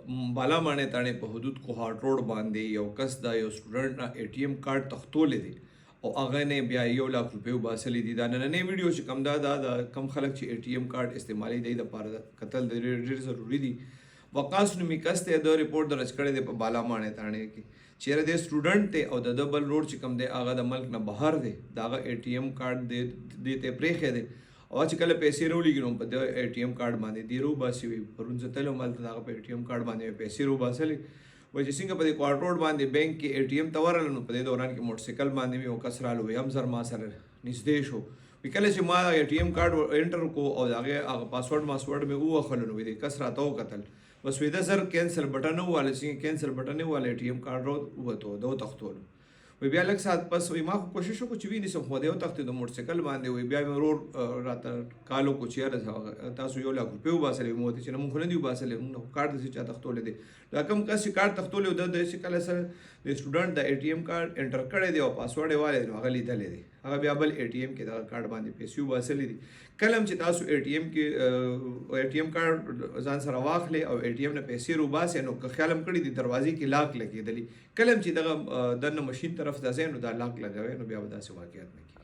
بالا ماڼۍ تاڼې په حدود کوهاټ روډ باندې یو کس دا یو سټوډنټ نه اے ټي ایم کارت تښتولی دی او هغه نه بیا 1 لک روپۍ وباسلي دي. دا نننۍ ویډیو چې کوم دا کم خلک چې اے ټي ایم کارت استعمالي دی دپاره کتل ډېر ضروري دي. وقاص نومي کس دی د رپورټ درج کړی دی په بالا ماڼۍ تاڼې کې. چیرې دی سټوډنټ دی او د بل روډ چې کوم دی هغه د ملک نه بهر دی، د هغه اے ټي ایم کارت دې ته پرېښی دی او چې کله پیسې راولېږي نو په د اے ټي ایم کارت باندې دې راوباسي. وي پرون زه تللی وم هلته د هغه په اے ټي ایم کارت باندې پیسې راوباسلې. وایي چې څنګه په دې کوهاټ روډ باندې بینک کې اے ټي ایم ته ورغلم نو په دې دوران کې موټرسایکل باندې مې یو کس راغلو، وایي هم زر ما سره نږدې شو. وایي کله چې ما اے ټي ایم کارت انټر کو او د هغه پاسورډ مې ووهلو نو وایي دې کس راته وکتل، بس وایي ده زر کینسل بټن وواله. څنګه کینسل بټن یې وواله اے ټي ایم کارت ووتو، ده وتښتولو. وی بیا لږ ساعت پس وی ما خو کوشش وکړو چې وینیسم خو دی وتښتېد د موټرسایکل باندې. وی بیا مې ورور راته کال وکړو چې یاره تاسو 1 لک روپۍ وباسلې. ویې ویل چې نه موږ خو نه دي وباسلې، موږ خو کارت داسې چا تښتولی دی. دا کوم کس چې کارت تښتولی و د چې کله سره د سټوډنټ د اے ټي ایم کارت انټر کړی دی او پاسورډ یې والی دی نو هغه لیدلی دی. هغه بیا بل اے ټي ایم کې دغه کارت باندې پیسې وباسلې دي. کله هم چې تاسو اے ټي ایم کې اے ټي ایم کارت ځان سره واخلې او اے ټي ایم نه پیسې روباسئ نو که خیال هم کړي دي دروازې کې لاک لګېدلي، کله هم چې دغه دننه مشین طرف ته ځئ نو دا لاک لګوئ نو بیا به داسې واقعیت نه کېږي.